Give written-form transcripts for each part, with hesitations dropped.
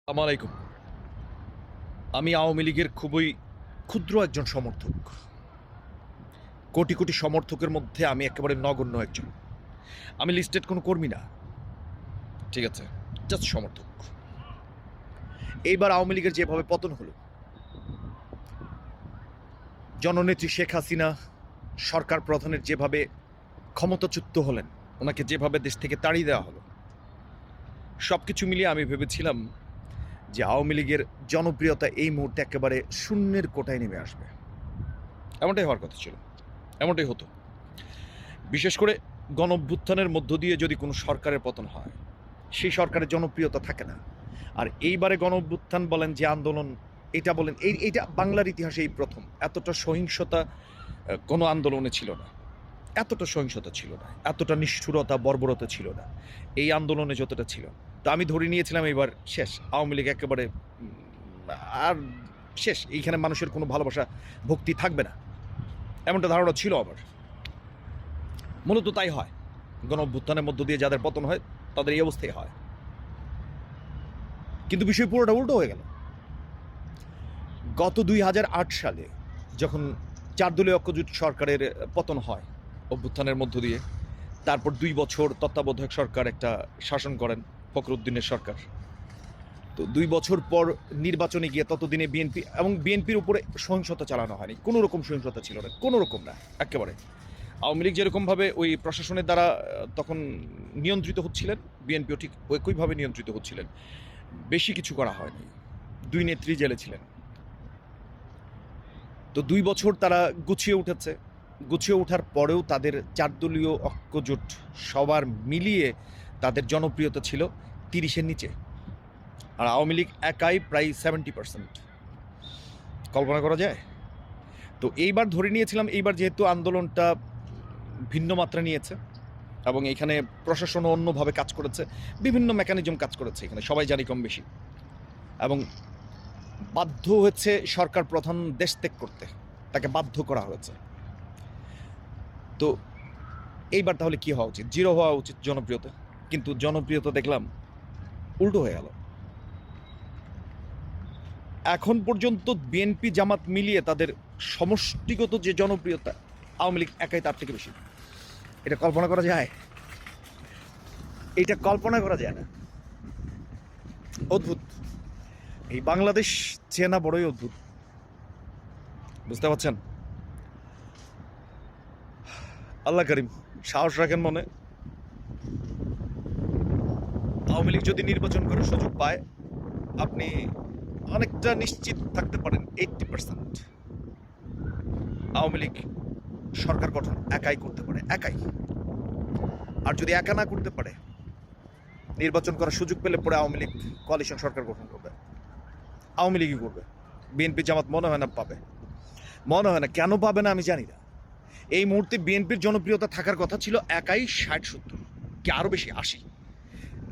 আসসালামু আলাইকুম। আমি আওয়ামী লীগের খুবই ক্ষুদ্র একজন সমর্থক। কোটি, কোটি সমর্থকের মধ্যে আমি একেবারে নগণ্য একজন। আমি লিস্টেড কোনো কর্মী না। ঠিক আছে? জাস্ট সমর্থক। এইবার আওয়ামী লীগের যেভাবে পতন হলো, জননেত্রী শেখ হাসিনা সরকার প্রধানের যেভাবে ক্ষমতাচ্যুত হলেন, ওনাকে যেভাবে দেশ থেকে তাড়িয়ে দেওয়া হলো, সবকিছু মিলিয়ে আমি ভেবেছিলাম যে আওয়ামী লীগের জনপ্রিয়তা এই মুহূর্তে একেবারে শূন্যের কোটায় নেমে আসবে। এমনটাই হওয়ার কথা ছিল। এমনটাই হতো। বিশেষ করে গণঅভ্যুত্থানের মধ্য দিয়ে যদি কোনো সরকারের পতন হয়, সেই সরকারের জনপ্রিয়তা থাকে না। আর এইবারে গণঅভ্যুত্থান বলেন, যে আন্দোলন, এটা বলেন, এইটা বাংলার ইতিহাসে এই প্রথম। এতটা সহিংসতা কোনো আন্দোলনে ছিল না। এতটা সহিংসতা ছিল না, এতটা নিষ্ঠুরতা, বর্বরতা ছিল না এই আন্দোলনে যতটা ছিল। তো আমি ধরে নিয়েছিলাম এবার শেষ, আওয়ামী লীগ একেবারে আর শেষ। এইখানে মানুষের কোনো ভালোবাসা, ভক্তি থাকবে না, এমনটা ধারণা ছিল আমার। মূলত তাই হয়। গণঅভ্যুত্থানের মধ্য দিয়ে যাদের পতন হয় তাদের এই অবস্থাই হয়। কিন্তু বিষয় পুরোটা উল্টো হয়ে গেল। গত ২০০৮ সালে যখন ৪ দলীয় ঐক্যজোট সরকারের পতন হয় অভ্যুত্থানের মধ্য দিয়ে, তারপর ২ বছর তত্ত্বাবধায়ক সরকার একটা শাসন করেন, ফখরুদ্দিনের সরকার। তো ২ বছর পর নির্বাচনে গিয়ে ততদিনে বিএনপি এবং বিএনপির উপরে সহিংসতা চালানো হয়নি। কোনো রকম সহিংসতা ছিল না, কোনো রকম না, একেবারে। আওয়ামী লীগ যেরকমভাবে ওই প্রশাসনের দ্বারা তখন নিয়ন্ত্রিত হচ্ছিলেন, বিএনপিও ঠিক একইভাবে নিয়ন্ত্রিত হচ্ছিলেন। বেশি কিছু করা হয়নি। ২ নেত্রী জেলে ছিলেন। তো ২ বছর তারা গুছিয়ে উঠেছে। গুছিয়ে ওঠার পরেও তাদের ৪ দলীয় ঐক্যজোট সবার মিলিয়ে তাদের জনপ্রিয়তা ছিল ৩০-এর নিচে। আর আওয়ামী লীগ একাই প্রায় 70%। কল্পনা করা যায়? তো এইবার ধরে নিয়েছিলাম, এইবার যেহেতু আন্দোলনটা ভিন্ন মাত্রা নিয়েছে এবং এখানে প্রশাসনও অন্যভাবে কাজ করেছে, বিভিন্ন মেকানিজম কাজ করেছে এখানে, সবাই জানি কম বেশি। এবং বাধ্য হয়েছে সরকার প্রধান দেশ ত্যাগ করতে, তাকে বাধ্য করা হয়েছে। তো এইবার তাহলে কি হওয়া উচিত? জিরো হওয়া উচিত জনপ্রিয়তা। কিন্তু জনপ্রিয়তা দেখলাম উল্টো হয়ে গেল। এখন পর্যন্ত বিএনপি জামাত মিলিয়ে তাদের সমষ্টিগত যে জনপ্রিয়তা, আওয়ামী লীগ একাই তার থেকে বেশি। এটা কল্পনা করা যায়? এটা কল্পনা করা যায় না। অদ্ভুত। এই বাংলাদেশ চেনা বড়ই অদ্ভুত। বুঝতে পারছেন? আল্লাহ করিম, সাহস রাখেন মনে। আওয়ামী লীগ যদি নির্বাচন করার সুযোগ পায়, আপনি অনেকটা নিশ্চিত থাকতে পারেন 80% আওয়ামী লীগ সরকার গঠন একাই করতে পারে, একাই। আর যদি একা না করতে পারে, নির্বাচন করার সুযোগ পেলে পরে আওয়ামী লীগ কোয়ালিশন সরকার গঠন করবে। আওয়ামী লীগই করবে। বিএনপি জামাত মনে হয় না পাবে। মনে হয় না, কেন পাবে না আমি জানি না। এই মুহূর্তে বিএনপির জনপ্রিয়তা থাকার কথা ছিল একাই ৬০-৭০, কি আরও বেশি, ৮০।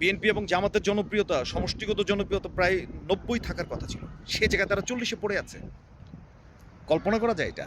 বিএনপি এবং জামাতের জনপ্রিয়তা, সমষ্টিগত জনপ্রিয়তা প্রায় ৯০ থাকার কথা ছিল। সে জায়গায় তারা ৪০-এ পড়ে আছে। কল্পনা করা যায় এটা?